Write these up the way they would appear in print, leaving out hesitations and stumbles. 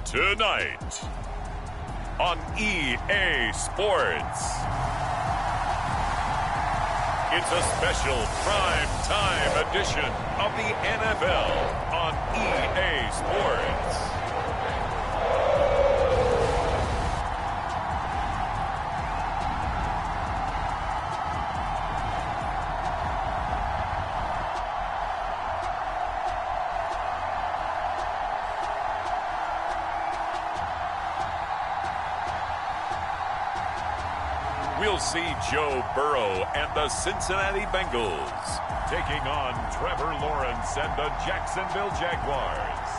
Tonight on EA Sports, it's a special prime time edition of the NFL on EA Sports. We'll see Joe Burrow and the Cincinnati Bengals taking on Trevor Lawrence and the Jacksonville Jaguars.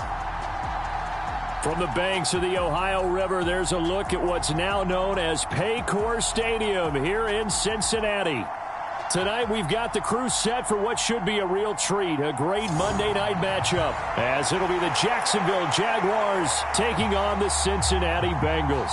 From the banks of the Ohio River, there's a look at what's now known as Paycor Stadium here in Cincinnati. Tonight, we've got the crew set for what should be a real treat, a great Monday night matchup, as it'll be the Jacksonville Jaguars taking on the Cincinnati Bengals.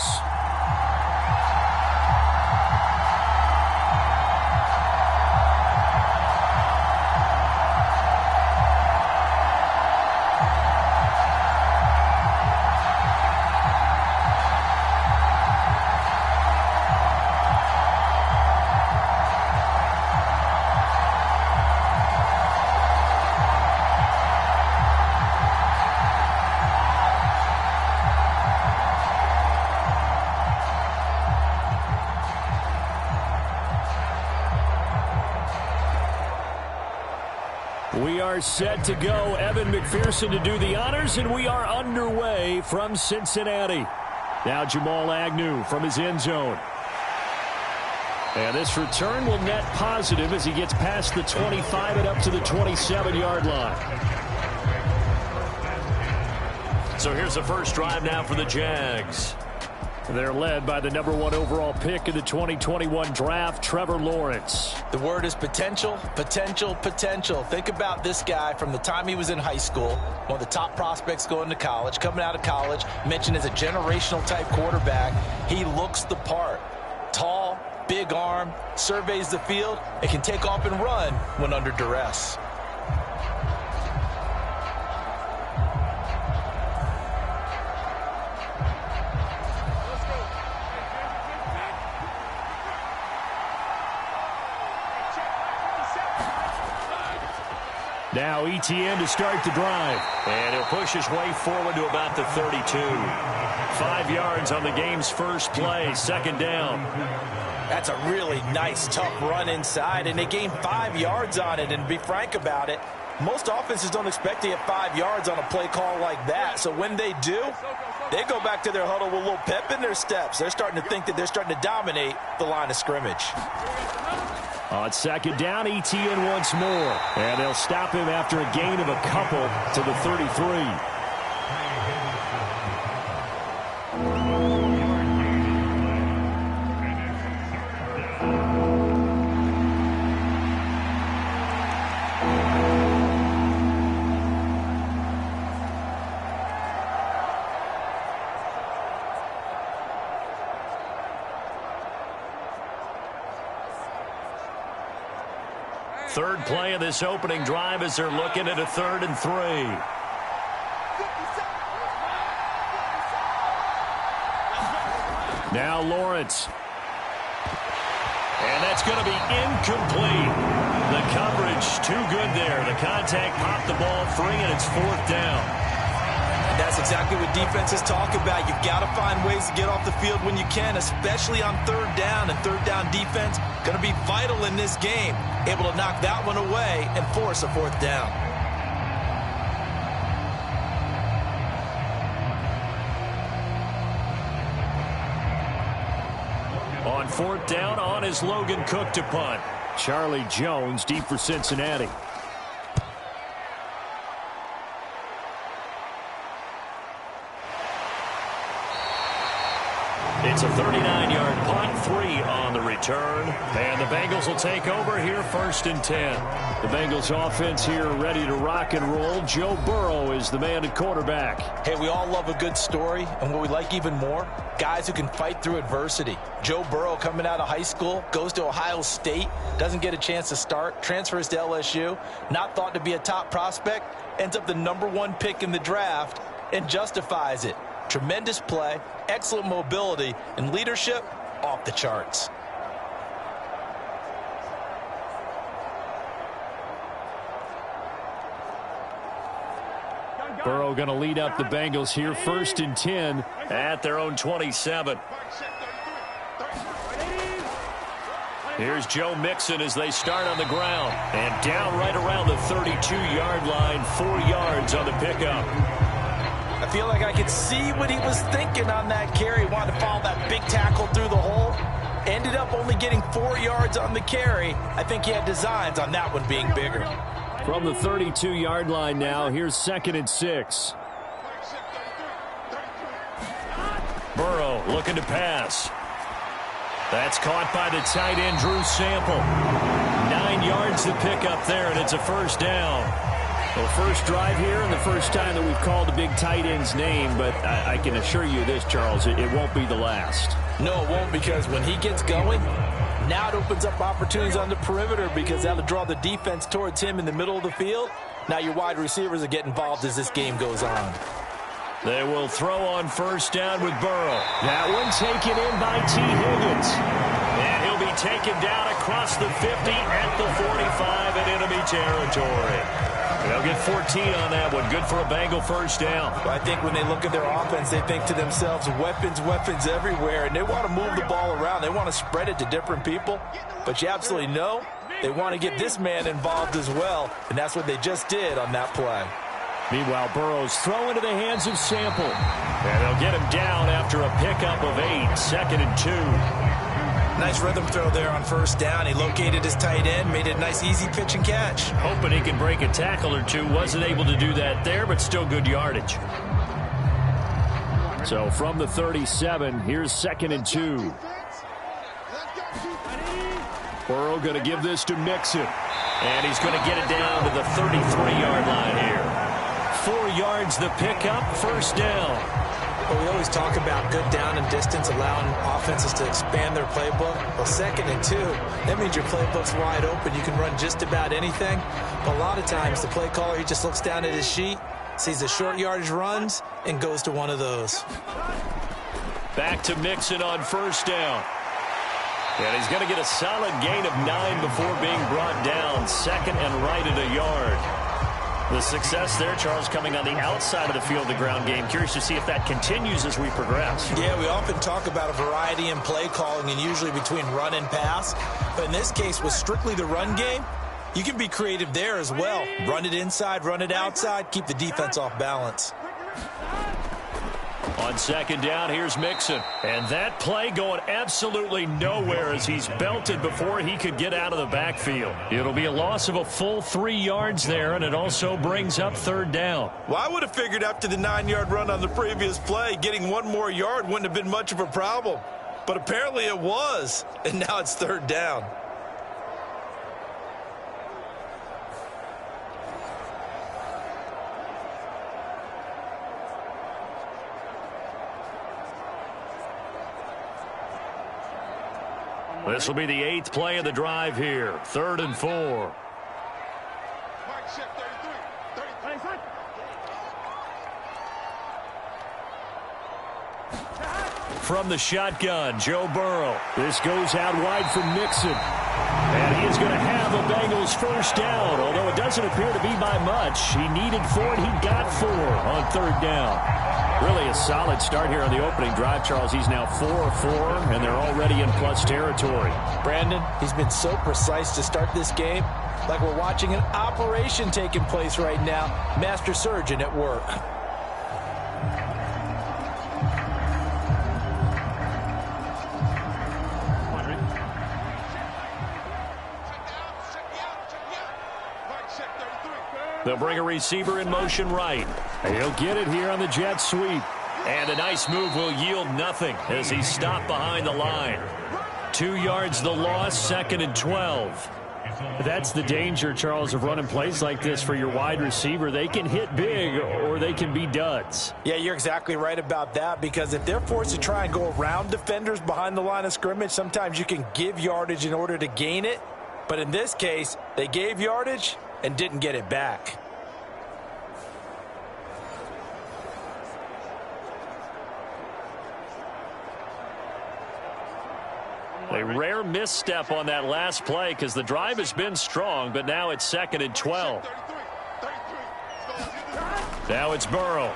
We are set to go. Evan McPherson to do the honors, and we are underway from Cincinnati. Now Jamal Agnew from his end zone. And this return will net positive as he gets past the 25 and up to the 27-yard line. So here's the first drive now for the Jags. They're led by the #1 overall pick in the 2021 draft, Trevor Lawrence. The word is potential, potential, potential. Think about this guy from the time he was in high school, one of the top prospects going to college, coming out of college, mentioned as a generational type quarterback. He looks the part. Tall, big arm, surveys the field, and can take off and run when under duress. Now ETN to start the drive. And he'll push his way forward to about the 32. 5 yards on the game's first play, second down. That's a really nice, tough run inside, and they gained 5 yards on it. And to be frank about it, most offenses don't expect to get 5 yards on a play call like that. So when they do, they go back to their huddle with a little pep in their steps. They're starting to think that they're starting to dominate the line of scrimmage. On second down, ETN once more. And they'll stop him after a gain of a couple to the 33. Third play of this opening drive as they're looking at a 3rd and 3. Now Lawrence. And that's going to be incomplete. The coverage too good there. The contact popped the ball free, and it's 4th down. And that's exactly what defenses talk about. You've got to find ways to get off the field when you can, especially on 3rd down. And 3rd down defense going to be vital in this game. Able to knock that one away and force a 4th down. On 4th down, on is Logan Cook to punt. Charlie Jones deep for Cincinnati. It's a 39-yard punt, 3 on the return. And the Bengals will take over here, 1st and 10. The Bengals offense here ready to rock and roll. Joe Burrow is the man at quarterback. Hey, we all love a good story, and what we like even more, guys who can fight through adversity. Joe Burrow coming out of high school, goes to Ohio State, doesn't get a chance to start, transfers to LSU, not thought to be a top prospect, ends up the #1 pick in the draft, and justifies it. Tremendous play, excellent mobility, and leadership off the charts. Burrow going to lead up the Bengals here, 1st and 10 at their own 27. Here's Joe Mixon as they start on the ground. And down right around the 32-yard line, 4 yards on the pickup. I feel like I could see what he was thinking on that carry. Wanted to follow that big tackle through the hole. Ended up only getting 4 yards on the carry. I think he had designs on that one being bigger. From the 32-yard line now, here's 2nd and 6. Burrow looking to pass. That's caught by the tight end, Drew Sample. 9 yards to pick up there, and it's a 1st down. Well, first drive here and the first time that we've called a big tight end's name, but I can assure you this, Charles, it won't be the last. No, it won't, because when he gets going, now it opens up opportunities on the perimeter because that'll draw the defense towards him in the middle of the field. Now your wide receivers will get involved as this game goes on. They will throw on 1st down with Burrow. That one taken in by T. Higgins. And he'll be taken down across the 50 at the 45 in enemy territory. They'll get 14 on that one. Good for a Bengal 1st down. I think when they look at their offense, they think to themselves, weapons, weapons everywhere. And they want to move the ball around. They want to spread it to different people. But you absolutely know they want to get this man involved as well. And that's what they just did on that play. Meanwhile, Burrow's throw into the hands of Sample. And they'll get him down after a pickup of 8, 2nd and 2. Nice rhythm throw there on 1st down. He located his tight end, made it a nice, easy pitch and catch. Hoping he can break a tackle or two. Wasn't able to do that there, but still good yardage. So from the 37, here's 2nd and 2. Burrow going to give this to Mixon. And he's going to get it down to the 33-yard line here. 4 yards the pickup, 1st down. Well, we always talk about good down and distance, allowing offenses to expand their playbook. Well, 2nd and 2, that means your playbook's wide open. You can run just about anything. But a lot of times, the play caller, he just looks down at his sheet, sees the short yardage runs, and goes to one of those. Back to Mixon on 1st down. And he's going to get a solid gain of 9 before being brought down. 2nd and right at a yard. The success there, Charles, coming on the outside of the field, the ground game. Curious to see if that continues as we progress. Yeah, we often talk about a variety in play calling and usually between run and pass. But in this case, with strictly the run game, you can be creative there as well. Run it inside, run it outside, keep the defense off balance. On 2nd down, here's Mixon. And that play going absolutely nowhere as he's belted before he could get out of the backfield. It'll be a loss of a full 3 yards there, and it also brings up 3rd down. Well, I would have figured after the 9-yard run on the previous play, getting 1 more yard wouldn't have been much of a problem. But apparently it was, and now it's 3rd down. This will be the 8th play of the drive here. 3rd and 4. From the shotgun, Joe Burrow. This goes out wide from Mixon. And he is going to have a Bengals 1st down, although it doesn't appear to be by much. He needed 4, and he got 4 on 3rd down. Really a solid start here on the opening drive, Charles. He's now 4 of 4, and they're already in plus territory. Brandon, he's been so precise to start this game, like we're watching an operation taking place right now. Master surgeon at work. They'll bring a receiver in motion right. He'll get it here on the jet sweep. And a nice move will yield nothing as he's stopped behind the line. 2 yards the loss, 2nd and 12. That's the danger, Charles, of running plays like this for your wide receiver. They can hit big or they can be duds. Yeah, you're exactly right about that, because if they're forced to try and go around defenders behind the line of scrimmage, sometimes you can give yardage in order to gain it. But in this case, they gave yardage and didn't get it back. A rare misstep on that last play because the drive has been strong, but now it's 2nd and 12. Now it's Burrow.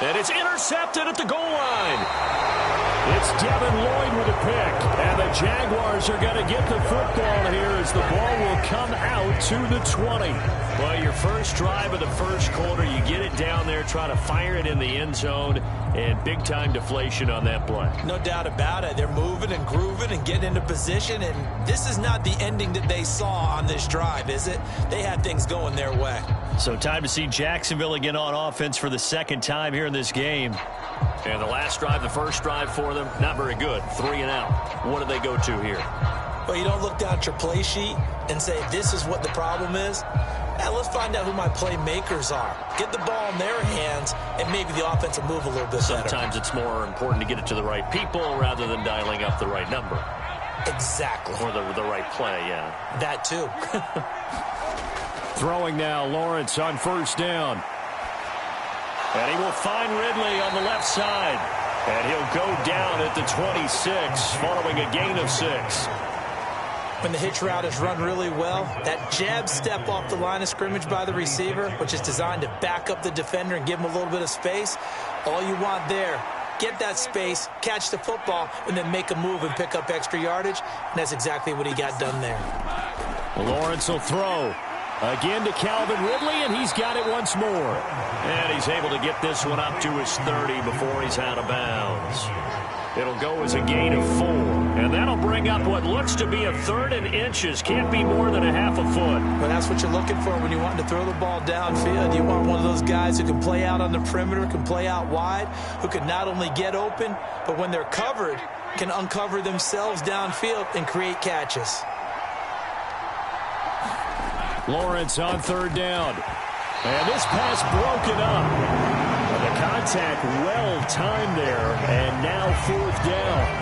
And it's intercepted at the goal line. It's Devin Lloyd with a pick. And the Jaguars are going to get the football here as the ball will come out to the 20. Well, your first drive of the first quarter, you get it down there, try to fire it in the end zone, and big-time deflation on that play. No doubt about it. They're moving and grooving and getting into position, and this is not the ending that they saw on this drive, is it? They had things going their way. So time to see Jacksonville again on offense for the second time here in this game. And the last drive, the first drive for them, not very good. 3 and out. What do they go to here? Well, you don't look down at your play sheet and say, this is what the problem is. Now, let's find out who my playmakers are. Get the ball in their hands, and maybe the offense will move a little bit better. Sometimes it's more important to get it to the right people rather than dialing up the right number. Exactly. Or the right play, yeah. That too. Throwing now, Lawrence on first down. And he will find Ridley on the left side. And he'll go down at the 26 following a gain of 6. When the hitch route is run really well, that jab step off the line of scrimmage by the receiver, which is designed to back up the defender and give him a little bit of space, all you want there, get that space, catch the football, and then make a move and pick up extra yardage. And that's exactly what he got done there. Lawrence will throw. Again to Calvin Ridley, and he's got it once more. And he's able to get this one up to his 30 before he's out of bounds. It'll go as a gain of 4. And that'll bring up what looks to be a 3rd and inches. Can't be more than a half a foot. Well, that's what you're looking for when you want to throw the ball downfield. You want one of those guys who can play out on the perimeter, can play out wide, who can not only get open, but when they're covered, can uncover themselves downfield and create catches. Lawrence on 3rd down. And this pass broken up. And the contact well-timed there. And now 4th down.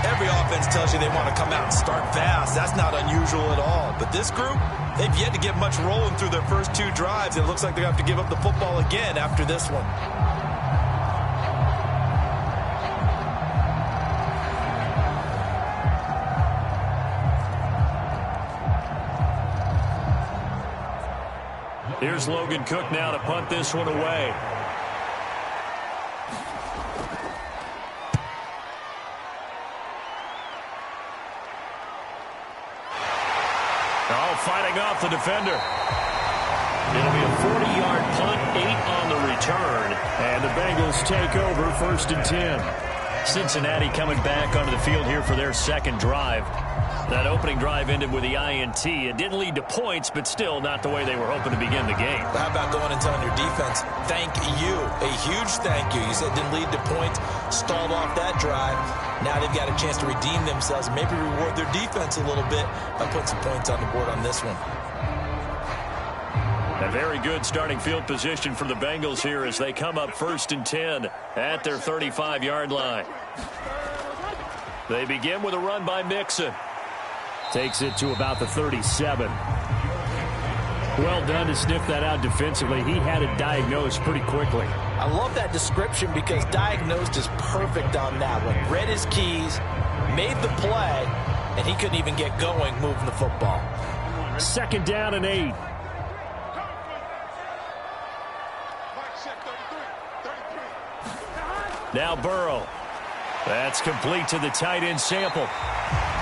Every offense tells you they want to come out and start fast. That's not unusual at all. But this group, they've yet to get much rolling through their first 2 drives. It looks like they're going to have to give up the football again after this one. Here's Logan Cook now to punt this one away. Oh, fighting off the defender. It'll be a 40-yard punt, 8 on the return. And the Bengals take over 1st and 10. Cincinnati coming back onto the field here for their 2nd drive. That opening drive ended with the INT. It didn't lead to points, but still not the way they were hoping to begin the game. How about going and telling your defense, thank you, a huge thank you. You said it didn't lead to points, stalled off that drive. Now they've got a chance to redeem themselves, maybe reward their defense a little bit by putting some points on the board on this one. A very good starting field position for the Bengals here as they come up 1st and 10 at their 35-yard line. They begin with a run by Mixon. Takes it to about the 37. Well done to sniff that out defensively. He had it diagnosed pretty quickly. I love that description because diagnosed is perfect on that one. Read his keys, made the play, and he couldn't even get going moving the football. 2nd down and 8. Now Burrow. That's complete to the tight end Sample.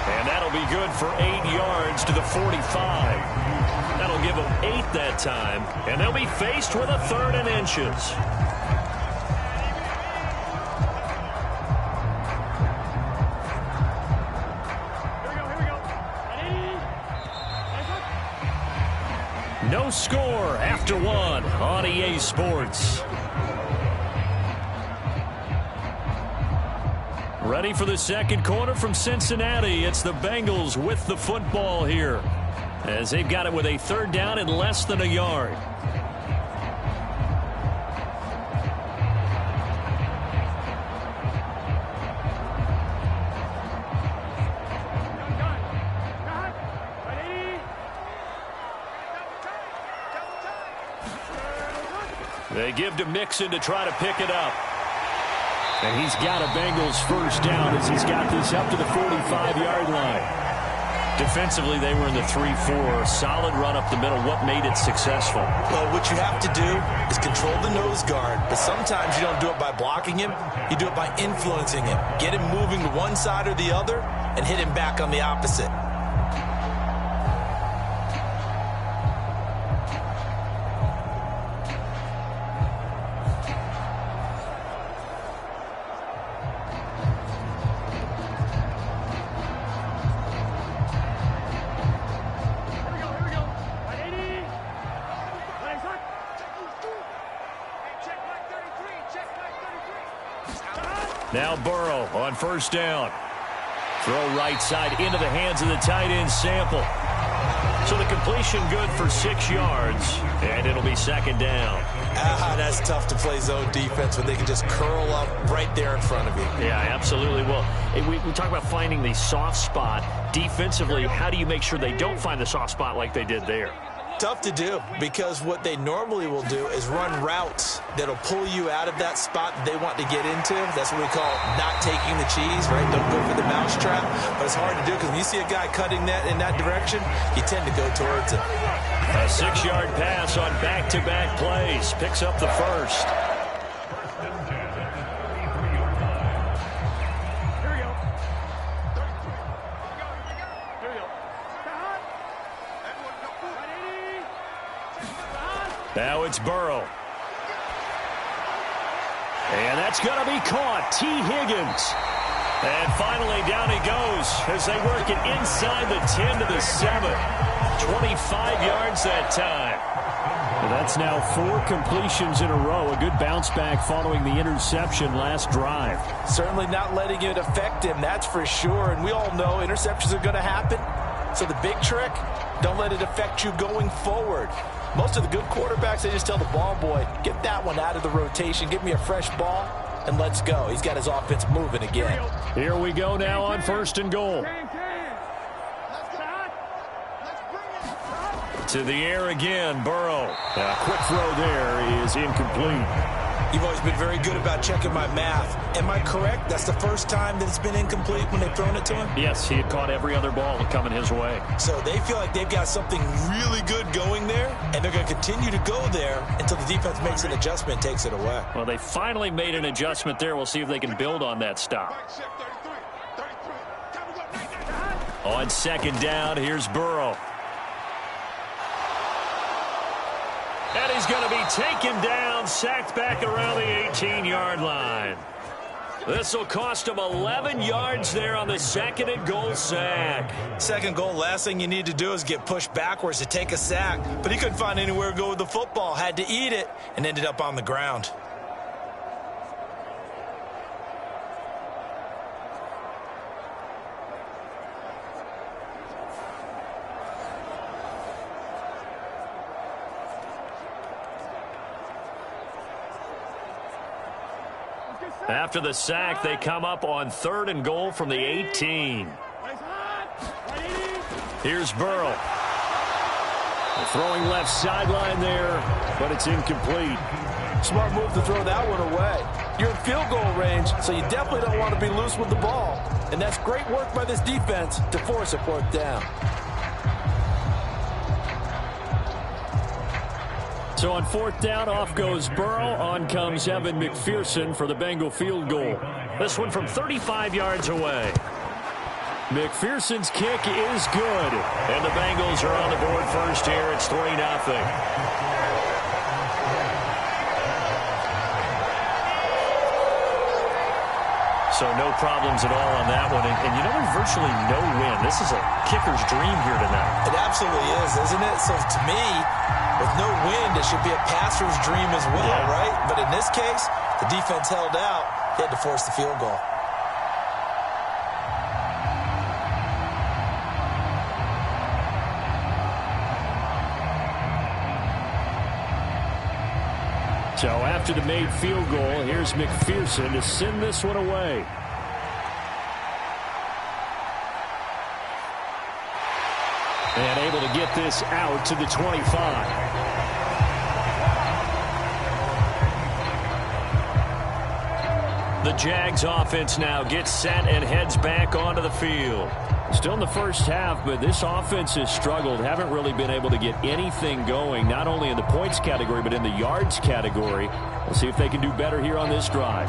And that'll be good for 8 yards to the 45. That'll give them 8 that time. And they'll be faced with a 3rd and inches. No score after one on EA Sports. Ready for the second quarter from Cincinnati. It's the Bengals with the football here, as they've got it with a third down and less than a yard. They give to Mixon to try to pick it up. And he's got a Bengals first down as he's got this up to the 45-yard line. Defensively, they were in the 3-4. Solid run up the middle. What made it successful? Well, what you have to do is control the nose guard. But sometimes you don't do it by blocking him. You do it by influencing him. Get him moving to one side or the other and hit him back on the opposite. Now Burrow on first down. Throw right side into the hands of the tight end Sample. So the completion good for 6 yards, and it'll be second down. That's tough to play zone defense when they can just curl up right there in front of you. Yeah, absolutely. Well, we talk about finding the soft spot. Defensively, how do you make sure they don't find the soft spot like they did there? Tough to do, because what they normally will do is run routes that'll pull you out of that spot that they want to get into. That's what we call not taking the cheese, right? Don't go for the mousetrap. But it's hard to do because when you see a guy cutting that in that direction, you tend to go towards it. A 6-yard pass on back-to-back plays. Picks up the first. Now it's Burrow. And that's going to be caught. T. Higgins. And finally down he goes as they work it inside the 10 to the 7. 25 yards that time. Well, that's now 4 completions in a row. A good bounce back following the interception last drive. Certainly not letting it affect him, that's for sure. And we all know interceptions are going to happen. So the big trick, don't let it affect you going forward. Most of the good quarterbacks, they just tell the ball boy, get that one out of the rotation, give me a fresh ball, and let's go. He's got his offense moving again. Here we go now on first and goal. To the air again, Burrow. A quick throw there is incomplete. You've always been very good about checking my math. Am I correct? That's the first time that it's been incomplete when they've thrown it to him? Yes, he had caught every other ball coming his way. So they feel like they've got something really good going there, and they're going to continue to go there until the defense makes an adjustment and takes it away. Well, they finally made an adjustment there. We'll see if they can build on that stop. On second down, here's Burrow. And he's going to be taken down, sacked back around the 18-yard line. This will cost him 11 yards there on the second and goal sack. Second goal, last thing you need to do is get pushed backwards to take a sack. But he couldn't find anywhere to go with the football, had to eat it, and ended up on the ground. After the sack, they come up on third and goal from the 18. Here's Burrow. Throwing left sideline there, but it's incomplete. Smart move to throw that one away. You're in field goal range, so you definitely don't want to be loose with the ball. And that's great work by this defense to force a fourth down. So on fourth down, off goes Burrow. On comes Evan McPherson for the Bengal field goal. This one from 35 yards away. McPherson's kick is good. And the Bengals are on the board first here. It's 3-0. So no problems at all on that one. And you know, there's virtually no wind. This is a kicker's dream here tonight. It absolutely is, isn't it? So to me, with no wind, it should be a passer's dream as well, right? But in this case, the defense held out. He had to force the field goal. So after the made field goal, here's McPherson to send this one away. And able to get this out to the 25. The Jags offense now gets set and heads back onto the field. Still in the first half, but this offense has struggled. Haven't really been able to get anything going, not only in the points category, but in the yards category. We'll see if they can do better here on this drive.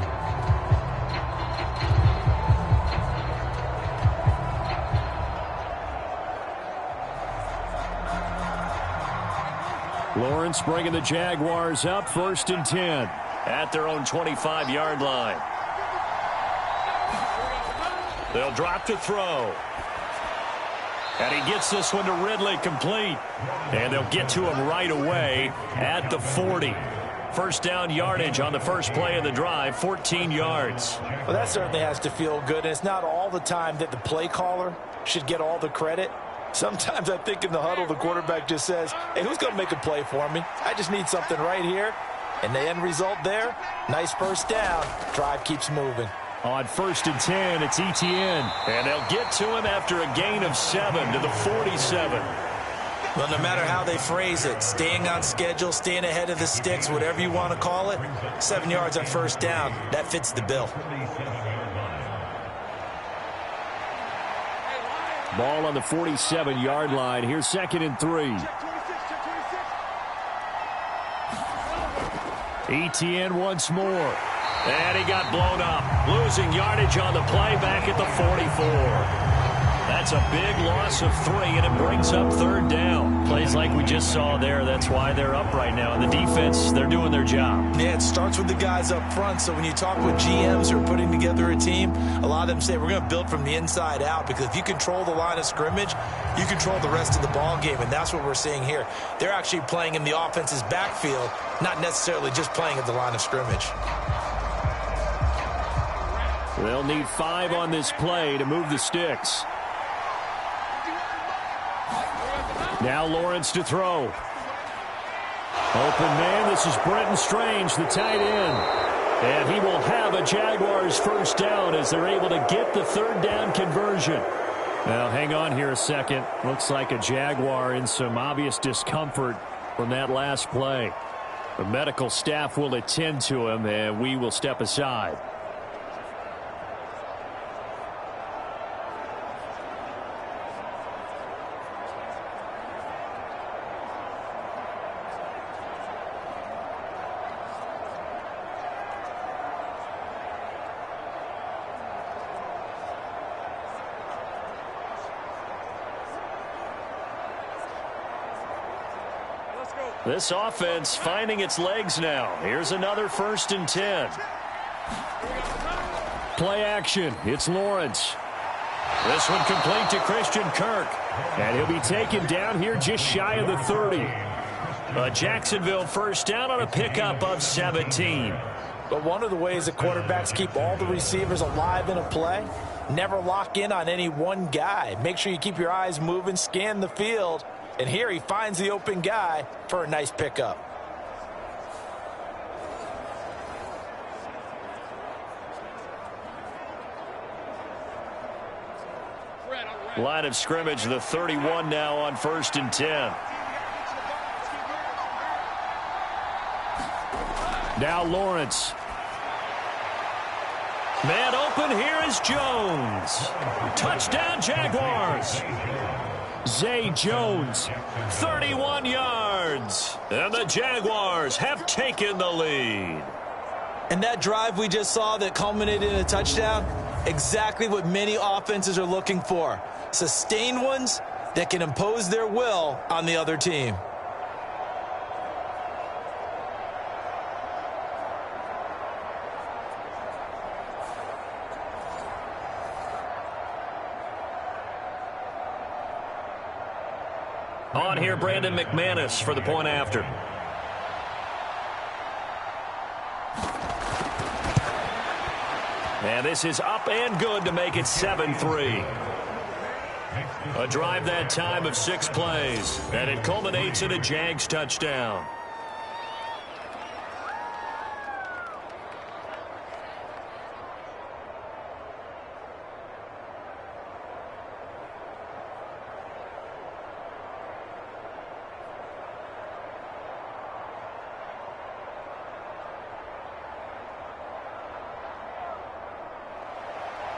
Lawrence bringing the Jaguars up, 1st and 10 at their own 25-yard line. They'll drop to throw. And he gets this one to Ridley, complete. And they'll get to him right away at the 40. First down yardage on the first play of the drive, 14 yards. Well, that certainly has to feel good. And it's not all the time that the play caller should get all the credit. Sometimes I think in the huddle, the quarterback just says, hey, who's going to make a play for me? I just need something right here. And the end result there, nice first down. Drive keeps moving. On 1st and 10, it's Etienne. And they'll get to him after a gain of 7 to the 47. Well, no matter how they phrase it, staying on schedule, staying ahead of the sticks, whatever you want to call it, 7 yards on first down, that fits the bill. Ball on the 47-yard line. Here's 2nd and 3. Etienne once more. And he got blown up. Losing yardage on the play back at the 44. That's a big loss of 3, and it brings up 3rd down. Plays like we just saw there. That's why they're up right now. And the defense, they're doing their job. Yeah, it starts with the guys up front. So when you talk with GMs who are putting together a team, a lot of them say we're going to build from the inside out, because if you control the line of scrimmage, you control the rest of the ball game, and that's what we're seeing here. They're actually playing in the offense's backfield, not necessarily just playing at the line of scrimmage. They'll need 5 on this play to move the sticks. Now Lawrence to throw. Open man, this is Brenton Strange, the tight end. And he will have a Jaguars first down as they're able to get the 3rd down conversion. Now hang on here a second. Looks like a Jaguar in some obvious discomfort from that last play. The medical staff will attend to him, and we will step aside. This offense finding its legs now. Here's another 1st and 10. Play action. It's Lawrence. This one complete to Christian Kirk. And he'll be taken down here just shy of the 30. A Jacksonville first down on a pickup of 17. But one of the ways that quarterbacks keep all the receivers alive in a play, never lock in on any one guy. Make sure you keep your eyes moving, scan the field. And here he finds the open guy for a nice pickup. Line of scrimmage, the 31 now on 1st and 10. Now Lawrence. Man open, here is Jones. Touchdown Jaguars. Zay Jones, 31 yards. And the Jaguars have taken the lead. And that drive we just saw that culminated in a touchdown, exactly what many offenses are looking for. Sustained ones that can impose their will on the other team. On here, Brandon McManus for the point after. And this is up and good to make it 7-3. A drive that time of 6 plays, and it culminates in a Jags touchdown.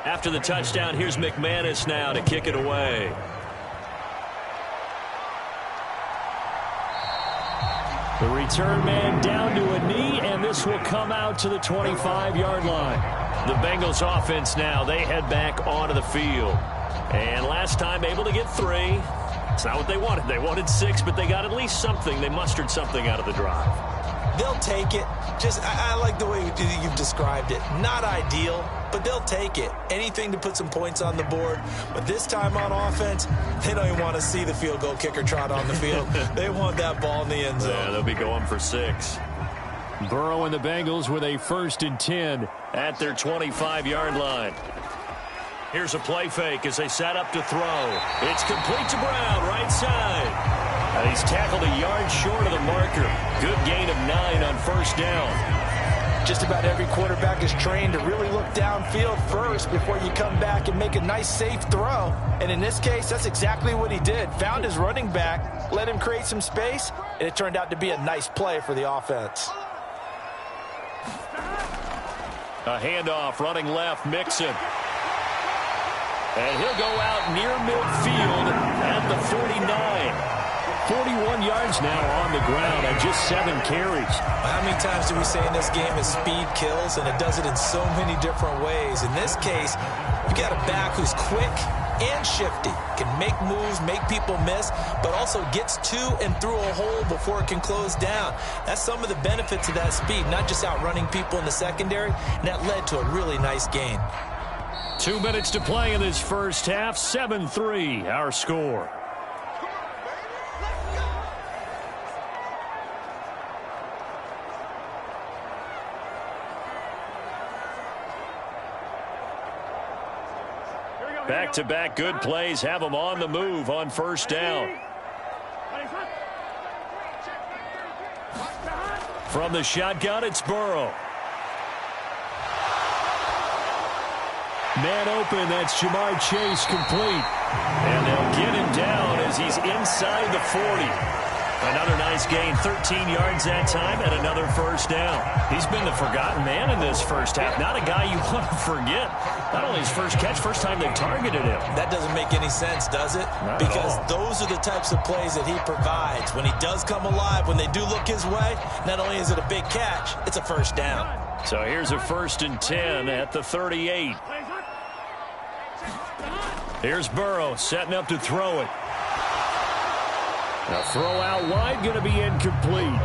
After the touchdown, here's McManus now to kick it away. The return man down to a knee, and this will come out to the 25-yard line. The Bengals offense now, they head back onto the field. And last time able to get 3. It's not what they wanted. They wanted 6, but they got at least something. They mustered something out of the drive. They'll take it. I like the way you've described it. Not ideal, but they'll take it. Anything to put some points on the board. But this time on offense, they don't even want to see the field goal kicker trot on the field. They want that ball in the end zone. Yeah, they'll be going for 6. Burrow and the Bengals with a 1st and 10 at their 25-yard line. Here's a play fake as they set up to throw. It's complete to Brown, right side. And he's tackled a yard short of the marker. Good gain of 9 on 1st down. Just about every quarterback is trained to really look downfield first before you come back and make a nice, safe throw. And in this case, that's exactly what he did. Found his running back, let him create some space, and it turned out to be a nice play for the offense. A handoff, running left, Mixon. And he'll go out near midfield at the 49. 41 yards now on the ground and just 7 carries. How many times do we say in this game is speed kills, and it does it in so many different ways. In this case, you got a back who's quick and shifty, can make moves, make people miss, but also gets to and through a hole before it can close down. That's some of the benefits of that speed, not just outrunning people in the secondary, and that led to a really nice gain. 2 minutes to play in this first half. 7-3, our score. Back-to-back good plays have them on the move on 1st down. From the shotgun, it's Burrow. Man open, that's Jamar Chase complete. And they'll get him down as he's inside the 40. Another nice gain, 13 yards that time, and another 1st down. He's been the forgotten man in this first half. Not a guy you want to forget. Not only his first catch, first time they targeted him. That doesn't make any sense, does it? Not because at all. Those are the types of plays that he provides. When he does come alive, when they do look his way, not only is it a big catch, it's a 1st down. So here's a 1st and 10 at the 38. Here's Burrow setting up to throw it. A throw out wide, going to be incomplete.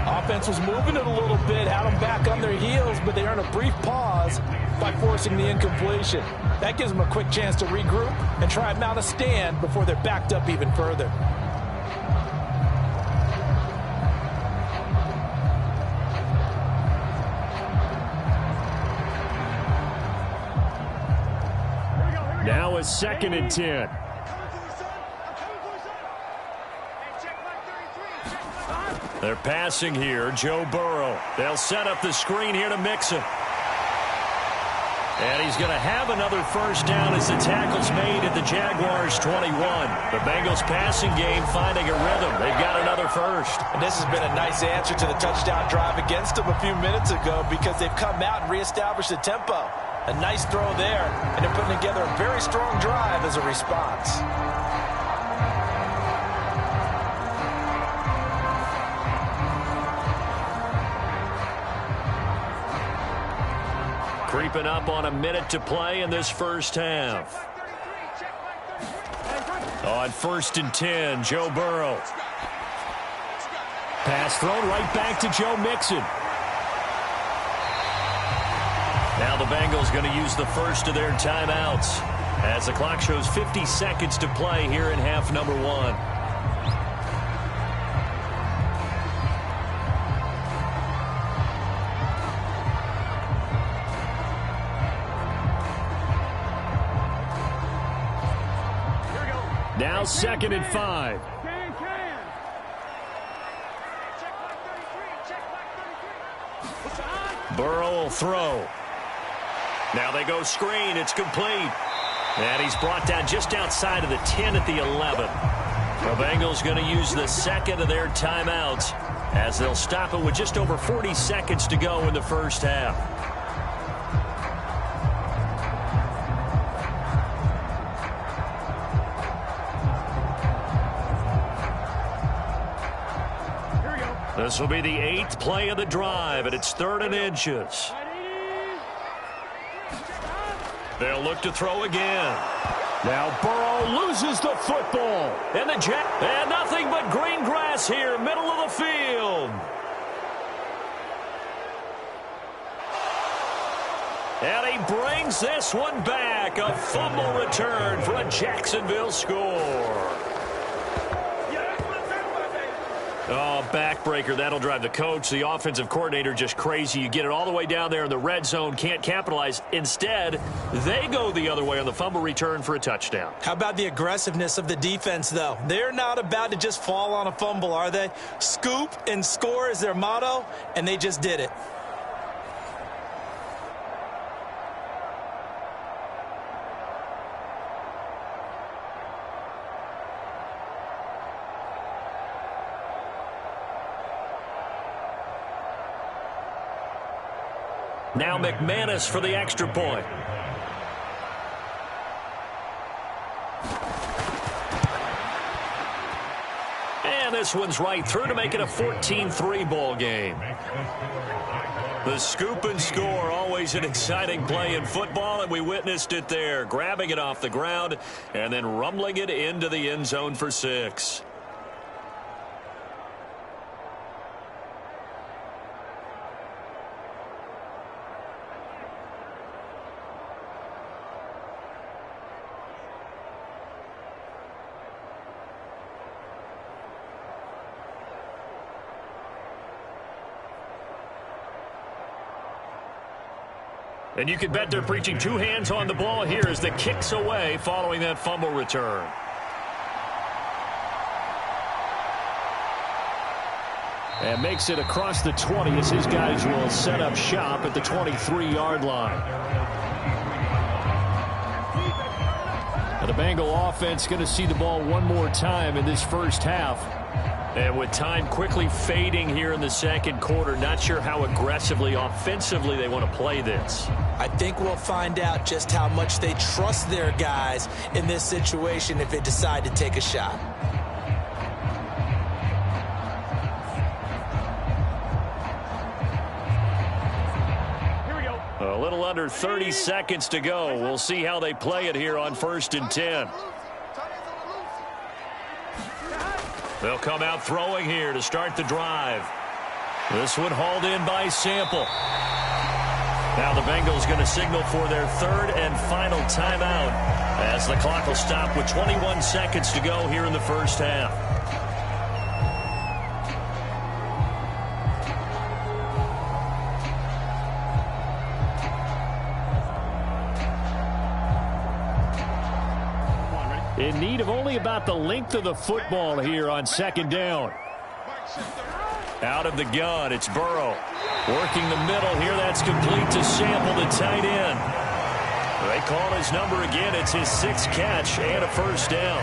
Offense was moving it a little bit, had them back on their heels, but they earned a brief pause by forcing the incompletion. That gives them a quick chance to regroup and try and mount a stand before they're backed up even further. Now a 2nd and 10. They're passing here, Joe Burrow. They'll set up the screen here to Mixon. And he's going to have another 1st down as the tackle's made at the Jaguars 21. The Bengals passing game finding a rhythm. They've got another 1st. And this has been a nice answer to the touchdown drive against them a few minutes ago because they've come out and reestablished the tempo. A nice throw there, and they're putting together a very strong drive as a response. Creeping up on a minute to play in this first half. On 1st and 10, Joe Burrow. Pass thrown right back to Joe Mixon. Now the Bengals going to use the first of their timeouts as the clock shows 50 seconds to play here in half number 1. Now 2nd and 5. Burrow will throw. Now they go screen. It's complete. And he's brought down just outside of the 10 at the 11. The Bengals going to use the second of their timeouts as they'll stop it with just over 40 seconds to go in the first half. This will be the 8th play of the drive, and it's 3rd and inches. They'll look to throw again. Now Burrow loses the football. And and nothing but green grass here, middle of the field. And he brings this one back. A fumble return for a Jacksonville score. Oh, backbreaker. That'll drive the coach, the offensive coordinator, just crazy. You get it all the way down there in the red zone, can't capitalize. Instead, they go the other way on the fumble return for a touchdown. How about the aggressiveness of the defense, though? They're not about to just fall on a fumble, are they? Scoop and score is their motto, and they just did it. Now McManus for the extra point. And this one's right through to make it a 14-3 ball game. The scoop and score, always an exciting play in football, and we witnessed it there, grabbing it off the ground and then rumbling it into the end zone for 6. And you can bet they're preaching 2 hands on the ball here as the kick's away following that fumble return. And makes it across the 20 as his guys will set up shop at the 23-yard line. And the Bengal offense going to see the ball one more time in this first half. And with time quickly fading here in the second quarter, not sure how aggressively, offensively they want to play this. I think we'll find out just how much they trust their guys in this situation if they decide to take a shot. Here we go. A little under 30 seconds to go. We'll see how they play it here on 1st and 10. They'll come out throwing here to start the drive. This one hauled in by Sample. Now the Bengals going to signal for their 3rd and final timeout as the clock will stop with 21 seconds to go here in the first half. In need of only about the length of the football here on 2nd down. Out of the gun, it's Burrow. Working the middle here, that's complete to Sample, the tight end. They call his number again. It's his 6th catch and a first down.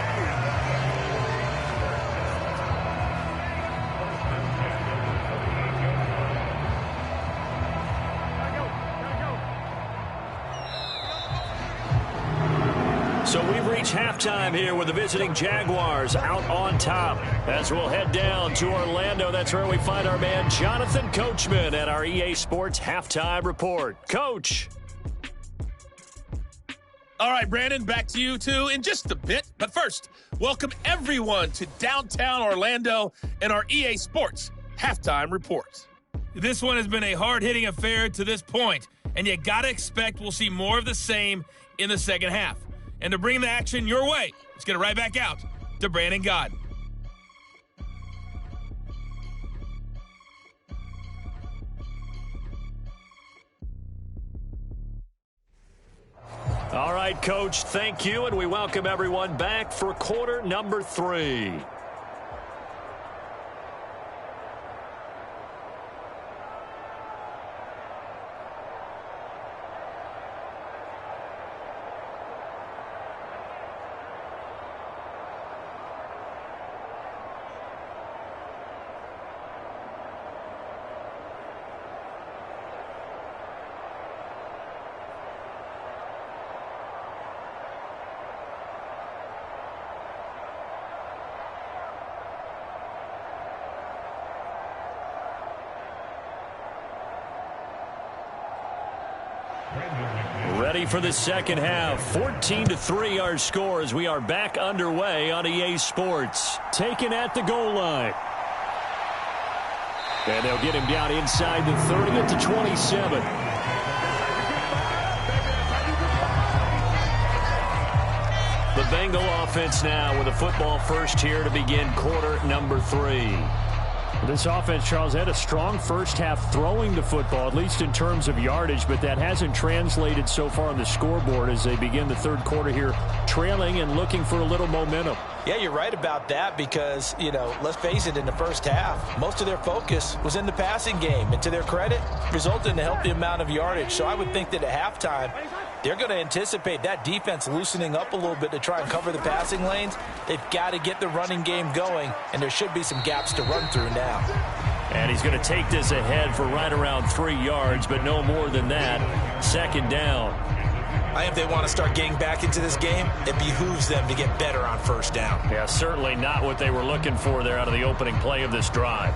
So we've reached halftime here with the visiting Jaguars out on top. As we'll head down to Orlando, that's where we find our man Jonathan Coachman at our EA Sports Halftime Report. Coach. All right, Brandon, back to you two in just a bit. But first, welcome everyone to downtown Orlando and our EA Sports Halftime Report. This one has been a hard-hitting affair to this point, and you got to expect we'll see more of the same in the second half. And to bring the action your way, let's get it right back out to Brandon Gaudin. All right, Coach, thank you, and we welcome everyone back for quarter number 3. Ready for the second half. 14-3 our score as we are back underway on EA Sports. Taken at the goal line. And they'll get him down inside the 30 at the 27. The Bengal offense now with a football first here to begin quarter number 3. This offense, Charles, had a strong first half throwing the football, at least in terms of yardage, but that hasn't translated so far on the scoreboard as they begin the third quarter here, trailing and looking for a little momentum. Yeah, you're right about that because, let's face it, in the first half, most of their focus was in the passing game. And to their credit, resulted in a healthy amount of yardage. So I would think that at halftime, they're going to anticipate that defense loosening up a little bit to try and cover the passing lanes. They've got to get the running game going, and there should be some gaps to run through now. And he's going to take this ahead for right around 3 yards, but no more than that. Second down. I think if they want to start getting back into this game, it behooves them to get better on first down. Yeah, certainly not what they were looking for there out of the opening play of this drive.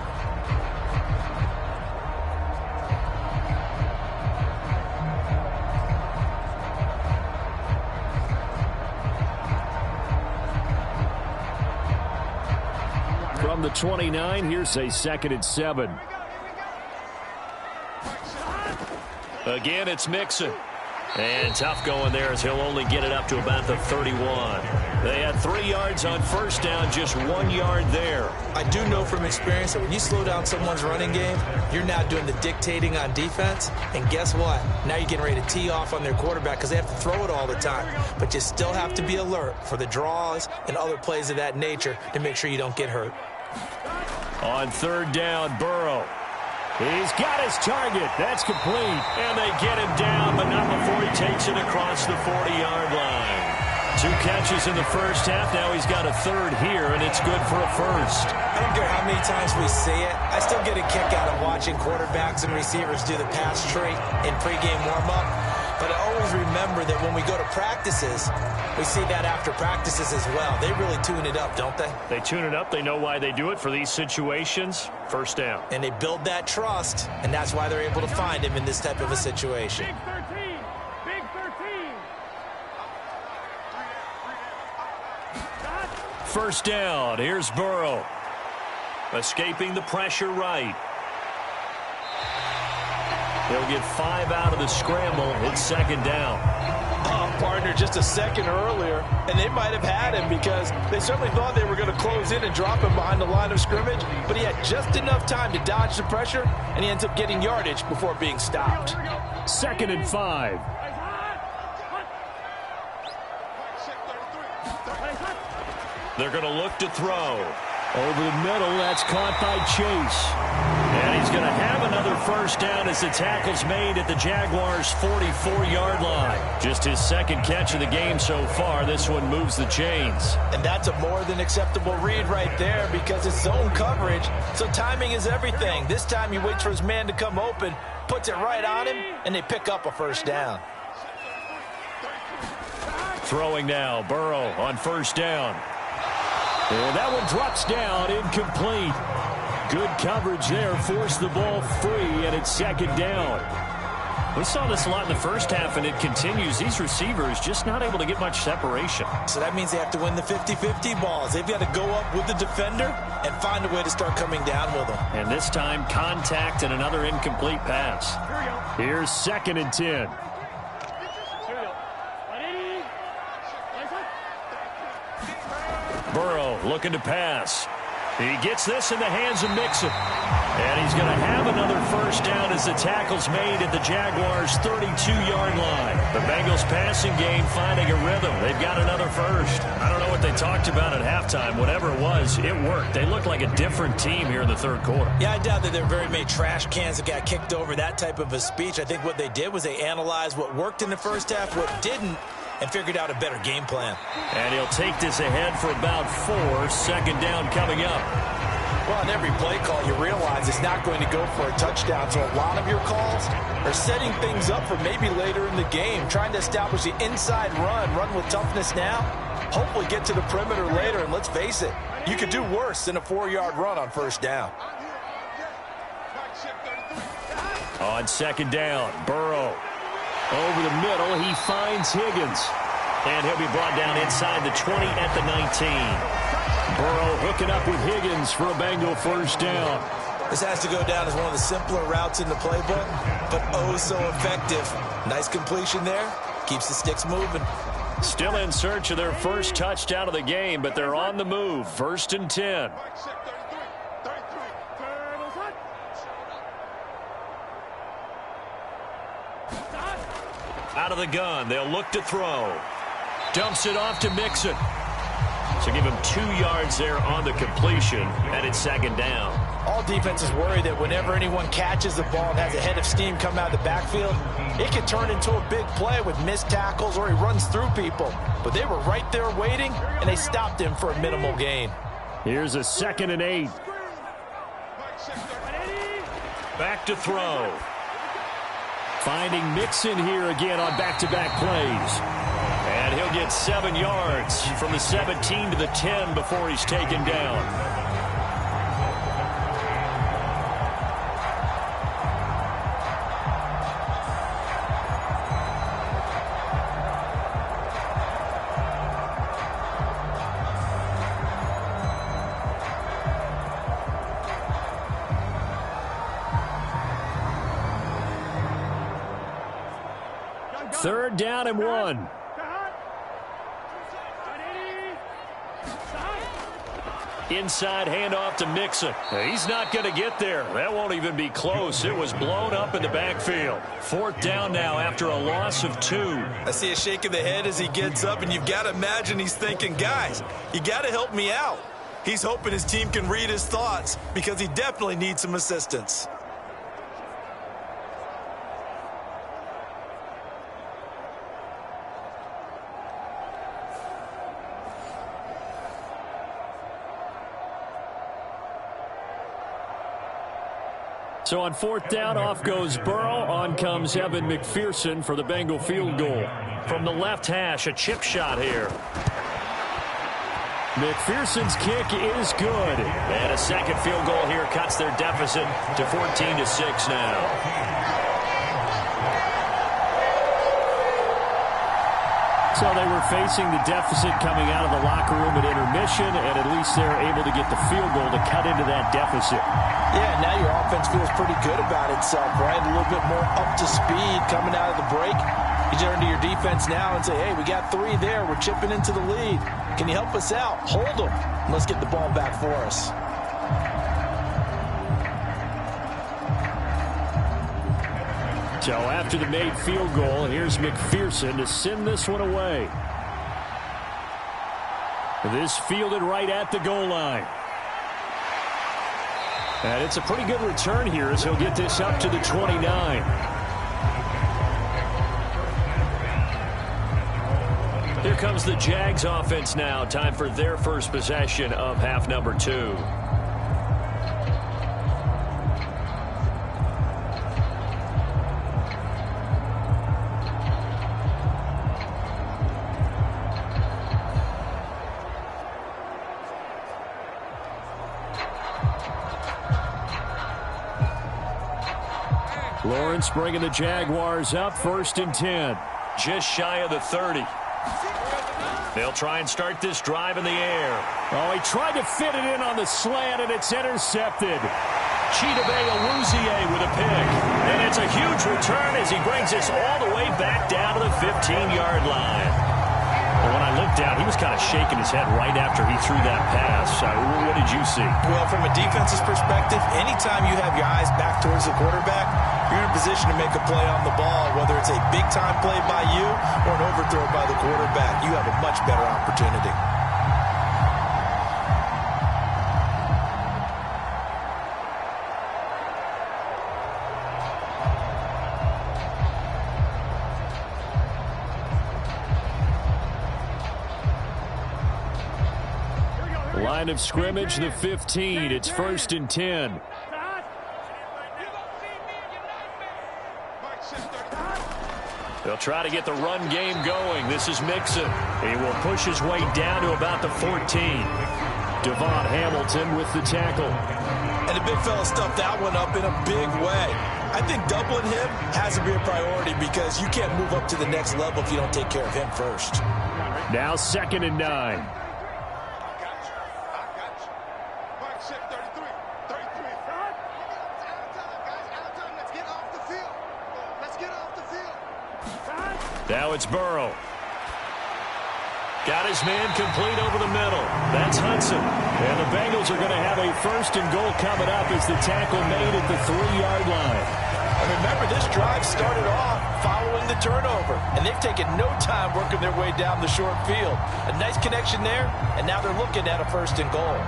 From the 29, here's a 2nd and 7. Again, it's Mixon. And tough going there as he'll only get it up to about the 31. They had 3 yards on first down, just 1 yard there. I do know from experience that when you slow down someone's running game, you're now doing the dictating on defense. And guess what? Now you're getting ready to tee off on their quarterback because they have to throw it all the time. But you still have to be alert for the draws and other plays of that nature to make sure you don't get hurt. On third down, Burrow. He's got his target. That's complete. And they get him down, but not before he takes it across the 40-yard line. 2 catches in the first half. Now he's got a third here, and it's good for a first. I don't care how many times we see it. I still get a kick out of watching quarterbacks and receivers do the pass tree in pregame warm-up. But I always remember that when we go to practices, we see that after practices as well. They really tune it up, don't they? They tune it up. They know why they do it for these situations. First down. And they build that trust, and that's why they're able to find him in this type of a situation. Big 13. First down. Here's Burrow. Escaping the pressure right. They'll get 5 out of the scramble. It's second down. Partner, just a second earlier, and they might have had him because they certainly thought they were going to close in and drop him behind the line of scrimmage, but he had just enough time to dodge the pressure, and he ends up getting yardage before being stopped. 2nd and 5. They're going to look to throw. Over the middle, that's caught by Chase. And he's going to have another first down as the tackle's made at the Jaguars' 44-yard line. Just his 2nd catch of the game so far. This one moves the chains. And that's a more than acceptable read right there because it's zone coverage, so timing is everything. This time he waits for his man to come open, puts it right on him, and they pick up a first down. Throwing now, Burrow on first down. And that one drops down, incomplete. Good coverage there, forced the ball free, and it's second down. We saw this a lot in the first half, and it continues. These receivers just not able to get much separation. So that means they have to win the 50-50 balls. They've got to go up with the defender and find a way to start coming down with them. And this time, contact and another incomplete pass. Here's 2nd and 10. Burrow looking to pass. He gets this in the hands of Mixon. And he's going to have another first down as the tackle's made at the Jaguars' 32-yard line. The Bengals passing game finding a rhythm. They've got another first. I don't know what they talked about at halftime. Whatever it was, it worked. They looked like a different team here in the third quarter. Yeah, I doubt that there were very many trash cans that got kicked over, that type of a speech. I think what they did was they analyzed what worked in the first half, what didn't, and figured out a better game plan. And he'll take this ahead for about 4. Second down coming up. Well, on every play call, you realize it's not going to go for a touchdown. So a lot of your calls are setting things up for maybe later in the game, trying to establish the inside run with toughness now, hopefully get to the perimeter later. And let's face it, you could do worse than a 4-yard run on first down. On second down, Burrow. Over the middle, he finds Higgins. And he'll be brought down inside the 20 at the 19. Burrow hooking up with Higgins for a Bengal first down. This has to go down as one of the simpler routes in the playbook, but oh so effective. Nice completion there. Keeps the sticks moving. Still in search of their first touchdown of the game, but they're on the move. First and 10. Out of the gun, they'll look to throw. Dumps it off to Mixon. So give him 2 yards there on the completion, and it's second down. All defenses worry that whenever anyone catches the ball and has a head of steam come out of the backfield, it can turn into a big play with missed tackles or he runs through people. But they were right there waiting, and they stopped him for a minimal gain. Here's a 2nd and 8. Back to throw. Finding Mixon here again on back-to-back plays. And he'll get 7 yards from the 17 to the 10 before he's taken down. Third down and 1. Inside handoff to Mixon. He's not going to get there. That won't even be close. It was blown up in the backfield. 4th down now after a loss of 2. I see a shake of the head as he gets up, and you've got to imagine he's thinking, guys, you got to help me out. He's hoping his team can read his thoughts because he definitely needs some assistance. So on 4th down, off goes Burrow. On comes Evan McPherson for the Bengal field goal. From the left hash, a chip shot here. McPherson's kick is good. And a second field goal here cuts their deficit to 14-6 now. So they were facing the deficit coming out of the locker room at intermission, and at least they're able to get the field goal to cut into that deficit. Yeah, now your offense feels pretty good about itself, right? A little bit more up to speed coming out of the break. You turn to your defense now and say, hey, we got 3 there. We're chipping into the lead. Can you help us out? Hold them. Let's get the ball back for us. So after the made field goal, here's McPherson to send this one away. This fielded right at the goal line. And it's a pretty good return here as he'll get this up to the 29. Here comes the Jags offense now. Time for their first possession of half number 2. Lawrence bringing the Jaguars up, 1st and 10. Just shy of the 30. They'll try and start this drive in the air. Oh, he tried to fit it in on the slant, and it's intercepted. Chidobe Awuzie with a pick. And it's a huge return as he brings us all the way back down to the 15-yard line. But when I look down, he was kind of shaking his head right after he threw that pass. What did you see? Well, from a defense's perspective, anytime you have your eyes back towards the quarterback, you're in a position to make a play on the ball, whether it's a big-time play by you or an overthrow by the quarterback. You have a much better opportunity. Line of scrimmage, the 15. It's 1st and 10. They'll try to get the run game going. This is Mixon. He will push his way down to about the 14. Devon Hamilton with the tackle. And the big fella stuffed that one up in a big way. I think doubling him has to be a priority because you can't move up to the next level if you don't take care of him first. Now 2nd and 9. Now it's Burrow. Got his man complete over the middle. That's Hudson. And the Bengals are going to have a 1st and goal coming up as the tackle made at the 3-yard line. And remember, this drive started off following the turnover. And they've taken no time working their way down the short field. A nice connection there, and now they're looking at a 1st and goal.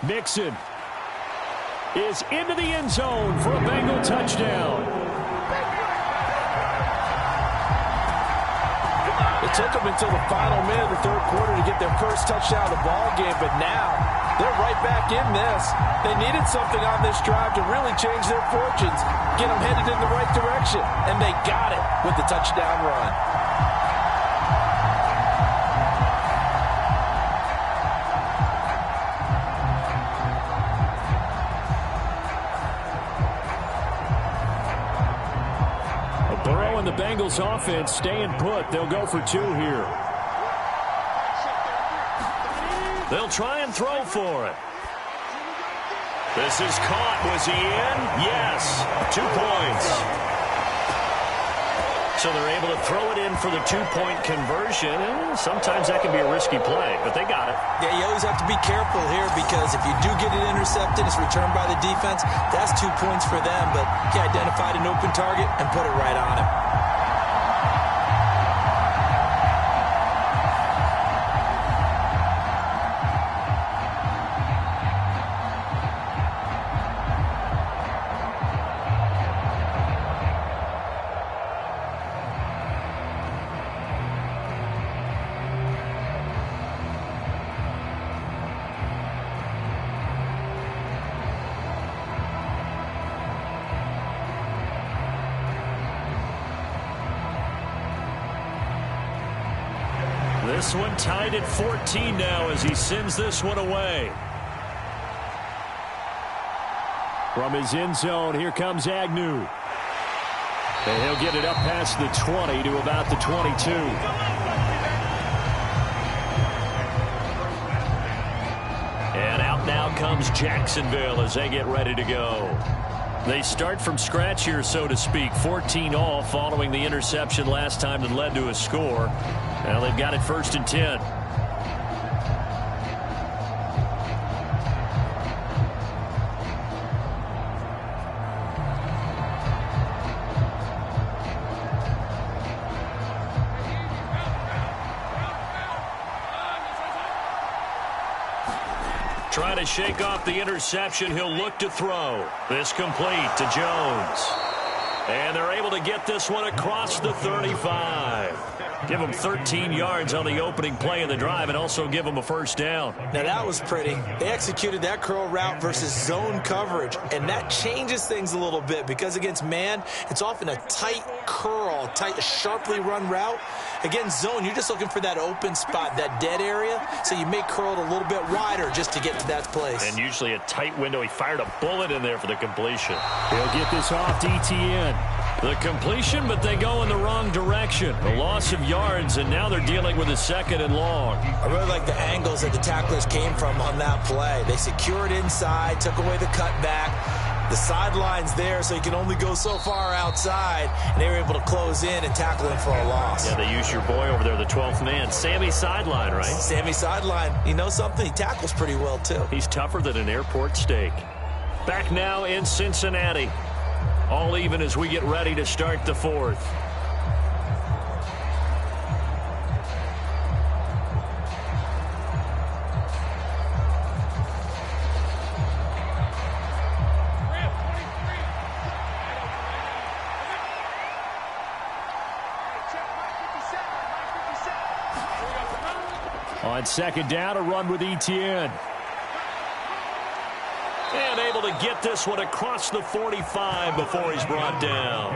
Mixon is into the end zone for a Bengal touchdown. It took them until the final minute of the 3rd quarter to get their first touchdown of the ball game, but now they're right back in this. They needed something on this drive to really change their fortunes, get them headed in the right direction, and they got it with the touchdown run. The Bengals offense staying put. They'll go for 2 here. They'll try and throw for it. This is caught. Was he in? Yes. 2 points. So they're able to throw it in for the 2-point conversion. Sometimes that can be a risky play, but they got it. Yeah, you always have to be careful here because if you do get it intercepted, it's returned by the defense. That's 2 points for them, but he identified an open target and put it right on him. This one tied at 14 now as he sends this one away. From his end zone, here comes Agnew. And he'll get it up past the 20 to about the 22. And out now comes Jacksonville as they get ready to go. They start from scratch here, so to speak. 14-all following the interception last time that led to a score. Now they've got it 1st and 10. Trying to shake off the interception. He'll look to throw. This complete to Jones. And they're able to get this one across the 35. Give them 13 yards on the opening play of the drive and also give them a 1st down. Now that was pretty. They executed that curl route versus zone coverage, and that changes things a little bit because against man, it's often a tight curl, tight, sharply run route. Against zone, you're just looking for that open spot, that dead area, so you may curl it a little bit wider just to get to that place. And usually a tight window. He fired a bullet in there for the completion. He'll get this off to ETN. The completion, but they go in the wrong direction. A loss of yards. yards, and now they're dealing with a 2nd and long. I really like the angles that the tacklers came from on that play. They secured inside, took away the cutback. The sideline's there, so you can only go so far outside, and they were able to close in and tackle him for a loss. Yeah, they used your boy over there, the 12th man. Sammy Sideline, right? Sammy Sideline. You know something? He tackles pretty well, too. He's tougher than an airport steak. Back now in Cincinnati. All even as we get ready to start the 4th. On 2nd down, a run with Etienne. And able to get this one across the 45 before he's brought down.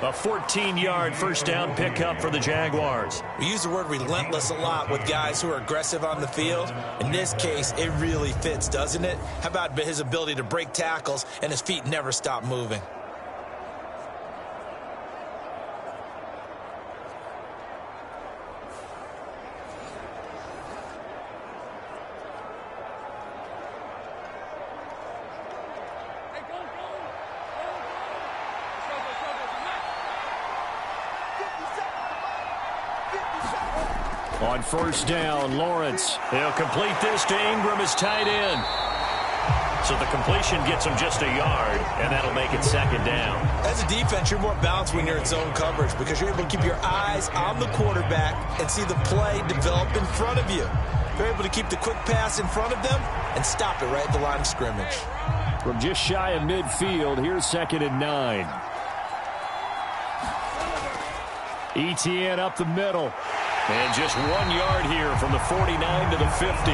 A 14-yard first down pickup for the Jaguars. We use the word relentless a lot with guys who are aggressive on the field. In this case, it really fits, doesn't it? How about his ability to break tackles and his feet never stop moving? On 1st down, Lawrence. He'll complete this to Ingram as tight end. So the completion gets him just a yard, and that'll make it 2nd down. As a defense, you're more balanced when you're in zone coverage because you're able to keep your eyes on the quarterback and see the play develop in front of you. You're able to keep the quick pass in front of them and stop it right at the line of scrimmage. From just shy of midfield, here's 2nd and 9. Etienne up the middle. And just 1 yard here from the 49 to the 50.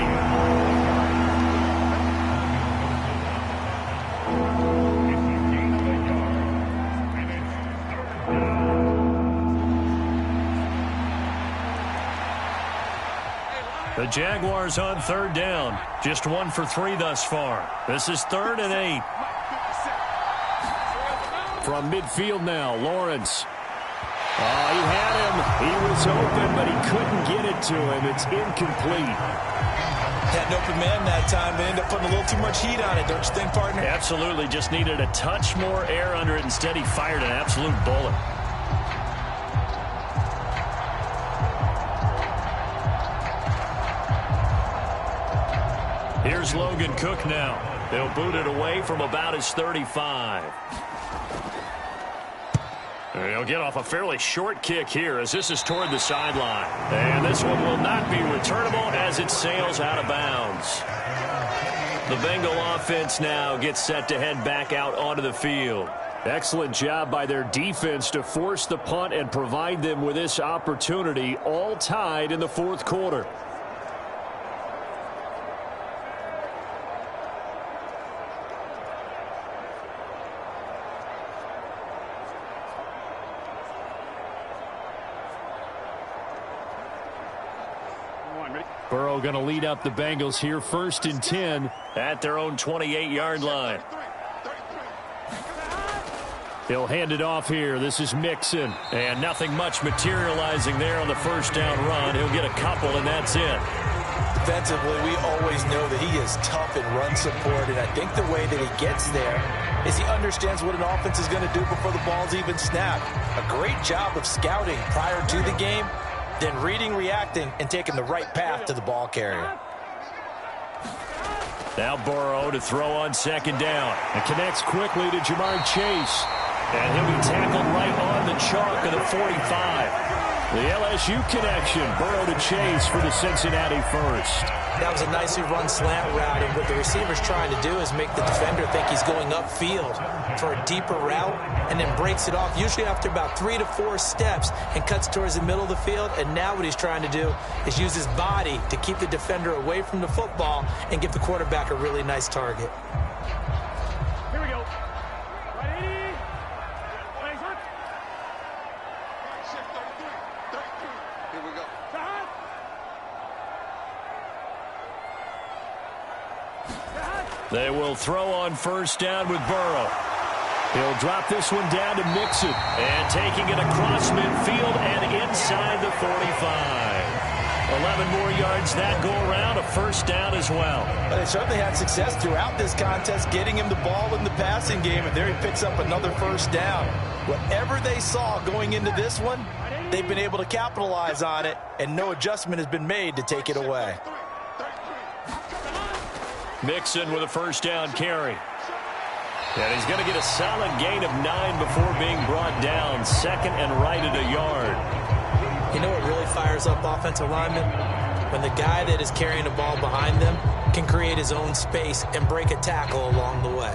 The Jaguars on 3rd down. Just 1 for 3 thus far. This is 3rd and 8. From midfield now, Lawrence. Oh, he had him. He was open, but he couldn't get it to him. It's incomplete. Had an open man that time, but ended up putting a little too much heat on it, don't you think, partner? Absolutely. Just needed a touch more air under it. Instead, he fired an absolute bullet. Here's Logan Cook now. They'll boot it away from about his 35. He'll get off a fairly short kick here as this is toward the sideline. And this one will not be returnable as it sails out of bounds. The Bengal offense now gets set to head back out onto the field. Excellent job by their defense to force the punt and provide them with this opportunity, all tied in the 4th quarter. Burrow going to lead up the Bengals here, 1st and 10 at their own 28-yard line. He'll hand it off here. This is Mixon. And nothing much materializing there on the 1st down run. He'll get a couple, and that's it. Defensively, we always know that he is tough in run support, and I think the way that he gets there is he understands what an offense is going to do before the ball's even snapped. A great job of scouting prior to the game, then reading, reacting, and taking the right path to the ball carrier. Now Burrow to throw on 2nd down. And connects quickly to Jamar Chase. And he'll be tackled right on the chalk of the 45. The LSU connection. Burrow to Chase for the Cincinnati first. That was a nicely run slant route, and what the receiver's trying to do is make the defender think he's going upfield for a deeper route, and then breaks it off, usually after about 3 to 4 steps, and cuts towards the middle of the field. And now what he's trying to do is use his body to keep the defender away from the football and give the quarterback a really nice target. Here we go. Ready? Laser. Here we go. Shot. They will throw on 1st down with Burrow. He'll drop this one down to Mixon. And taking it across midfield and inside the 45. 11 more yards that go around, a first down as well. But they certainly had success throughout this contest, getting him the ball in the passing game, and there he picks up another first down. Whatever they saw going into this one, they've been able to capitalize on it, and no adjustment has been made to take it away. Mixon with a first down carry. And he's going to get a solid gain of 9 before being brought down. Second and right at a yard. You know what really fires up offensive linemen? When the guy that is carrying the ball behind them can create his own space and break a tackle along the way.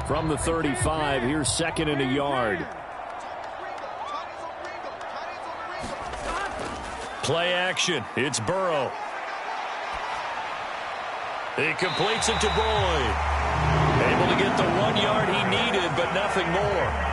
From the 35, here's second and a yard. Play action. It's Burrow. He completes it to Boyd. Able to get the 1 yard he needed, but nothing more.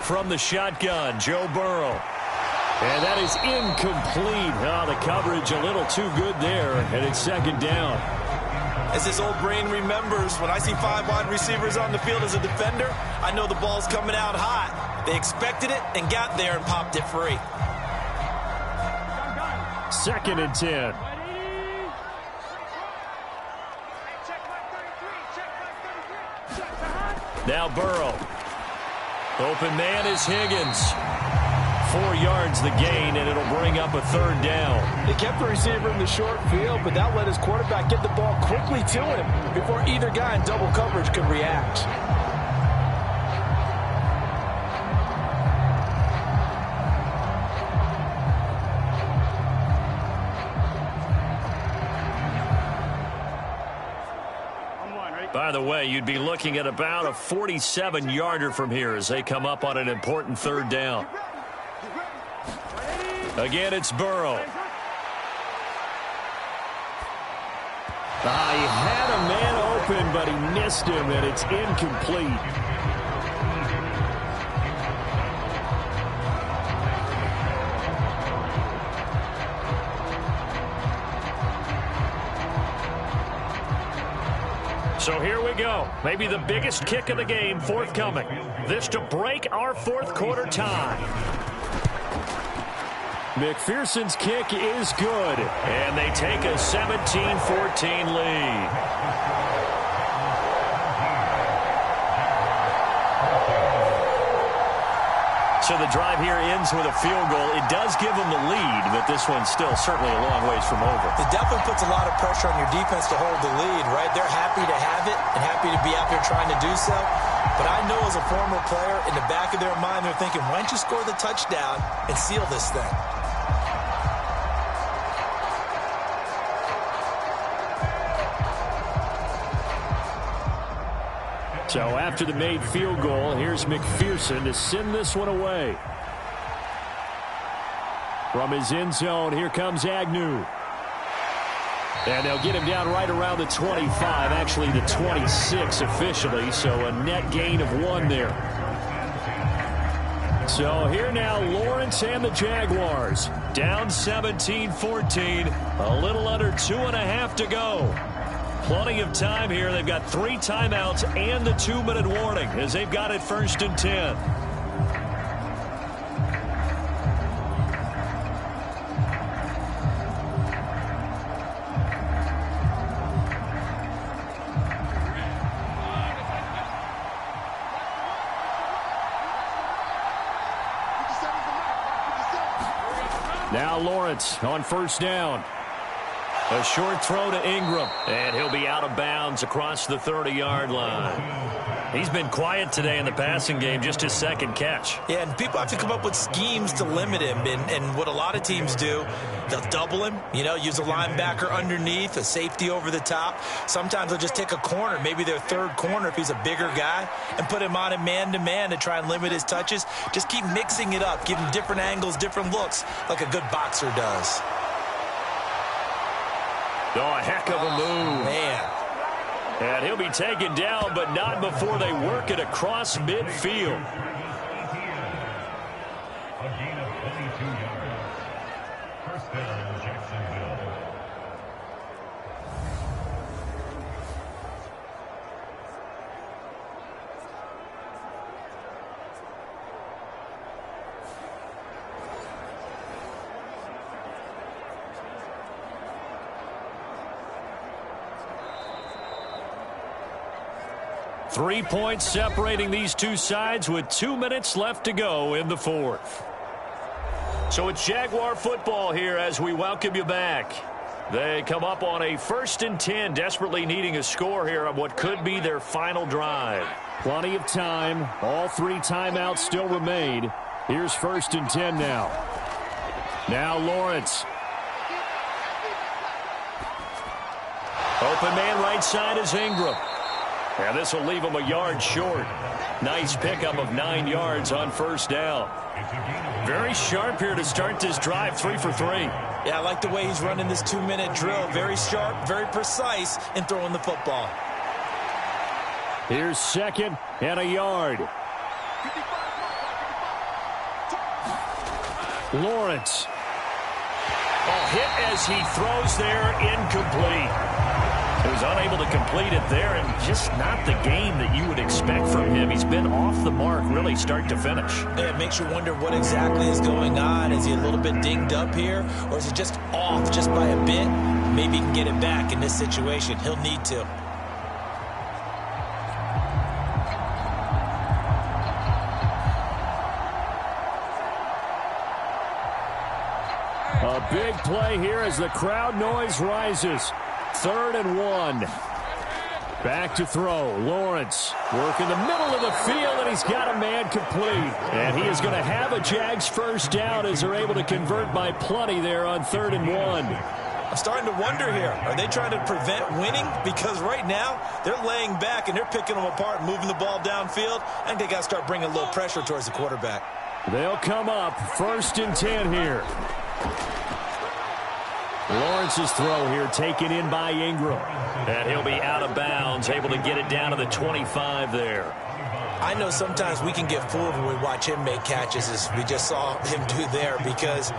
From the shotgun, Joe Burrow. And that is incomplete. Oh, the coverage a little too good there, and it's second down. As his old brain remembers, when I see 5 wide receivers on the field as a defender, I know the ball's coming out hot. They expected it and got there and popped it free. Second and 10. Now Burrow. Open man is Higgins. 4 yards the gain, and it'll bring up a third down. They kept the receiver in the short field, but that let his quarterback get the ball quickly to him before either guy in double coverage could react. By the way, you'd be looking at about a 47-yarder from here as they come up on an important third down. Again, it's Burrow. He had a man open, but he missed him, and it's incomplete. So here we go. Maybe the biggest kick of the game forthcoming. This to break our fourth quarter tie. McPherson's kick is good, and they take a 17-14 lead. So the drive here ends with a field goal. It does give them the lead, but this one's still certainly a long ways from over. It definitely puts a lot of pressure on your defense to hold the lead, right? They're happy to have it and happy to be out there trying to do so. But I know as a former player, in the back of their mind, they're thinking, why don't you score the touchdown and seal this thing? So after the made field goal, here's McPherson to send this one away. From his end zone, here comes Agnew. And they'll get him down right around the 25, actually the 26 officially, so a net gain of 1 there. So here now, Lawrence and the Jaguars. Down 17-14, a little under 2.5 to go. Plenty of time here. They've got 3 timeouts and the 2-minute warning as they've got it 1st and 10. Now Lawrence on 1st down. A short throw to Ingram, and he'll be out of bounds across the 30-yard line. He's been quiet today in the passing game, just his 2nd catch. Yeah, and people have to come up with schemes to limit him, and what a lot of teams do, they'll double him, use a linebacker underneath, a safety over the top. Sometimes they'll just take a corner, maybe their 3rd corner if he's a bigger guy, and put him on a man-to-man to try and limit his touches. Just keep mixing it up, give him different angles, different looks, like a good boxer does. Oh, a heck of a move. Man. And he'll be taken down, but not before they work it across midfield. A gain of 22 yards. First down, Jacksonville. Three points separating these two sides with 2 minutes left to go in the fourth. So it's Jaguar football here as we welcome you back. They come up on a 1st and 10, desperately needing a score here on what could be their final drive. Plenty of time. All 3 timeouts still remain. Here's 1st and 10 now. Now Lawrence. Open man right side is Ingram. And this will leave him a yard short. Nice pickup of 9 yards on 1st down. Very sharp here to start this drive, 3 for 3. Yeah, I like the way he's running this 2-minute drill. Very sharp, very precise in throwing the football. Here's 2nd and a yard. Lawrence. Oh, hit as he throws there, incomplete. He was unable to complete it there, and just not the game that you would expect from him. He's been off the mark, really, start to finish. Yeah, it makes you wonder what exactly is going on. Is he a little bit dinged up here, or is he just off just by a bit? Maybe he can get it back in this situation. He'll need to. A big play here as the crowd noise rises. 3rd and 1. Back to throw. Lawrence working the middle of the field, and he's got a man complete. And he is going to have a Jags 1st down as they're able to convert by plenty there on 3rd and 1. I'm starting to wonder here. Are they trying to prevent winning? Because right now, they're laying back and they're picking them apart, moving the ball downfield. I think they got to start bringing a little pressure towards the quarterback. They'll come up 1st and 10 here. Lawrence's throw here taken in by Ingram. And he'll be out of bounds, able to get it down to the 25 there. I know sometimes we can get fooled when we watch him make catches, as we just saw him do there, because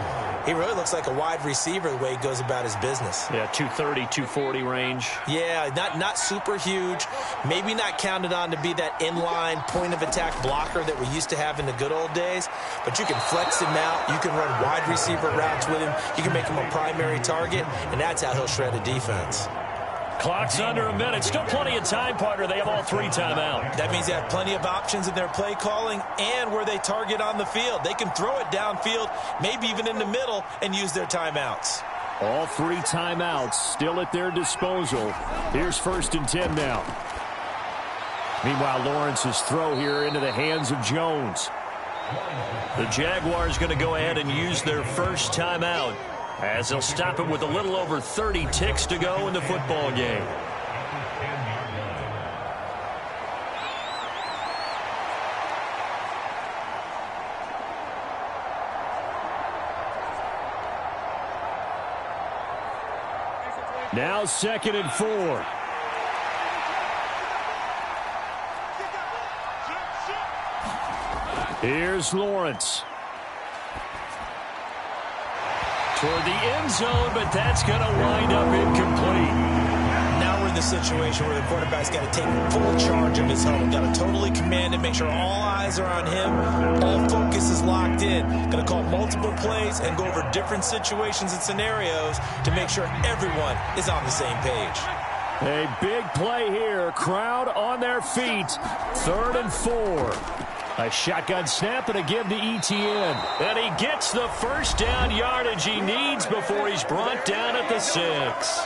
he really looks like a wide receiver the way he goes about his business. Yeah, 230, 240 range. Yeah, not super huge. Maybe not counted on to be that inline point-of-attack blocker that we used to have in the good old days. But you can flex him out. You can run wide receiver routes with him. You can make him a primary target, and that's how he'll shred a defense. Clock's under a minute. Still plenty of time, partner. They have all 3 timeout. That means they have plenty of options in their play calling and where they target on the field. They can throw it downfield, maybe even in the middle, and use their timeouts. All 3 timeouts still at their disposal. Here's 1st and 10 now. Meanwhile, Lawrence's throw here into the hands of Jones. The Jaguars going to go ahead and use their 1st timeout, as they'll stop it with a little over 30 ticks to go in the football game. Now 2nd and 4. Here's Lawrence. Toward the end zone, but that's going to wind up incomplete. Now we're in the situation where the quarterback's got to take full charge of his home. Got to totally command it, make sure all eyes are on him. All focus is locked in. Going to call multiple plays and go over different situations and scenarios to make sure everyone is on the same page. A big play here. Crowd on their feet. 3rd and 4. A shotgun snap and a give to Etienne. And he gets the 1st down yardage he needs before he's brought down at the 6.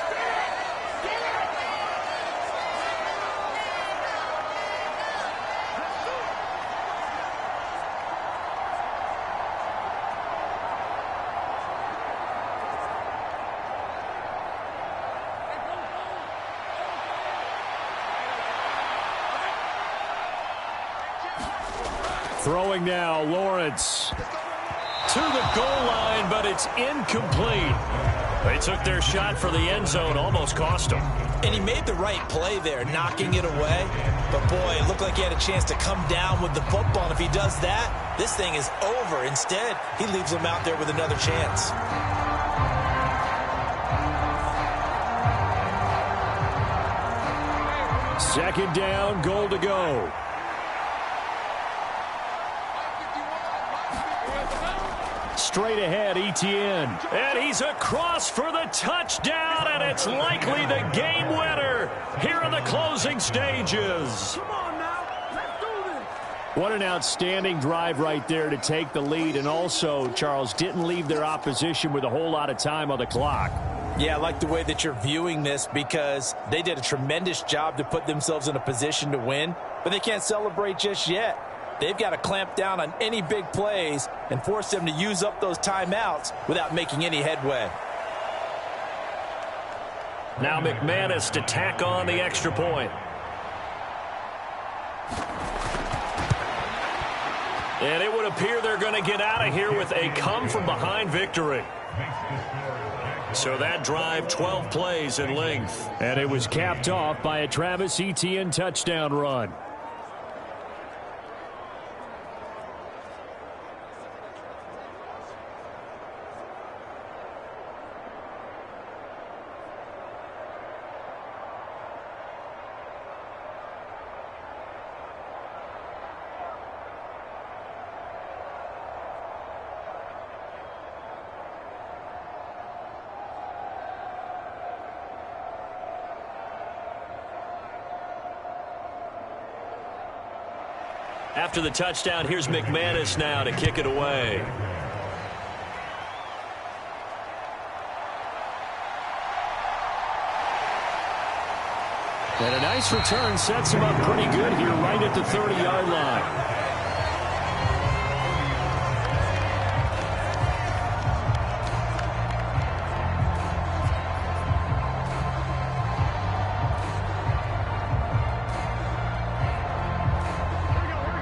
Throwing now, Lawrence. to the goal line, but it's incomplete. They took their shot for the end zone, almost cost them. And he made the right play there, knocking it away. But, boy, it looked like he had a chance to come down with the football. And if he does that, this thing is over. Instead, he leaves him out there with another chance. Second down, goal to go. Straight ahead, Etienne. And he's across for the touchdown, and it's likely the game winner here in the closing stages. Come on now, let's do this. What an outstanding drive right there to take the lead, and also, Charles, didn't leave their opposition with a whole lot of time on the clock. Yeah, I like the way that you're viewing this because they did a tremendous job to put themselves in a position to win, but they can't celebrate just yet. They've got to clamp down on any big plays and force them to use up those timeouts without making any headway. Now McManus to tack on the extra point. And it would appear they're going to get out of here with a come-from-behind victory. So that drive, 12 plays in length. And it was capped off by a Travis Etienne touchdown run. After the touchdown, here's McManus now to kick it away. And a nice return sets him up pretty good here right at the 30-yard line.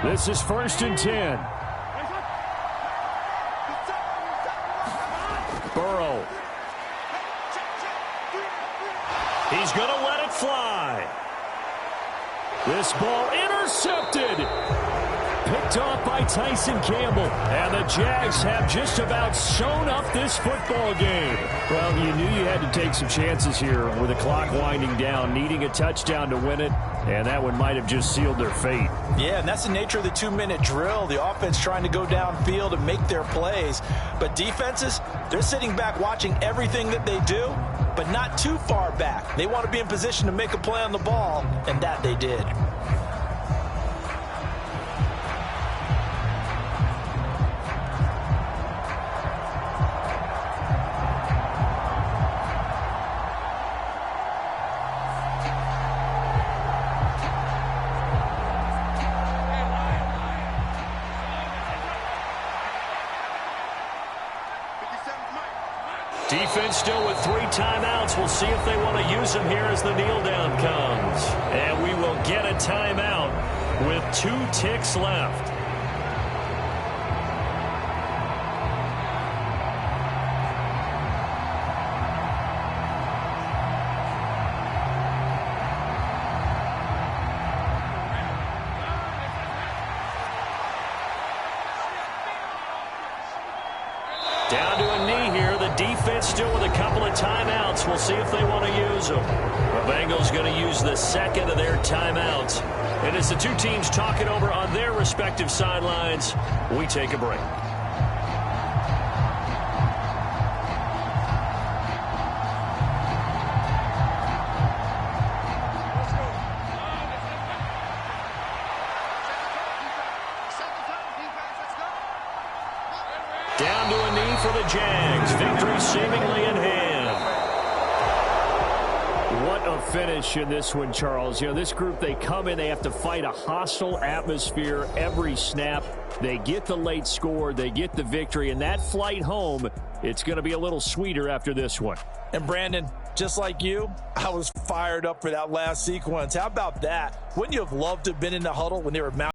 This is 1st and 10. Burrow. He's going to let it fly. This ball intercepted. Picked off by Tyson Campbell. And the Jags have just about sewn up this football game. Well, you knew you had to take some chances here with the clock winding down, needing a touchdown to win it. And that one might have just sealed their fate. Yeah, and that's the nature of the 2-minute drill. The offense trying to go downfield and make their plays. But defenses, they're sitting back watching everything that they do, but not too far back. They want to be in position to make a play on the ball, and that they did. Defense still with 3 timeouts. We'll see if they want to use them here as the kneel down comes. And we will get a timeout with 2 ticks left. Down to a knee here. The defense still with a couple of timeouts. We'll see if they want to use them. The Bengals going to use the second of their timeouts. And as the two teams talk it over on their respective sidelines, we take a break. Down to a knee for the Jags. Victory seemingly in hand. What a finish in this one, Charles. You know, this group, they come in, they have to fight a hostile atmosphere every snap. They get the late score, they get the victory, and that flight home, it's going to be a little sweeter after this one. And Brandon, just like you, I was fired up for that last sequence. How about that? Wouldn't you have loved to have been in the huddle when they were mounting?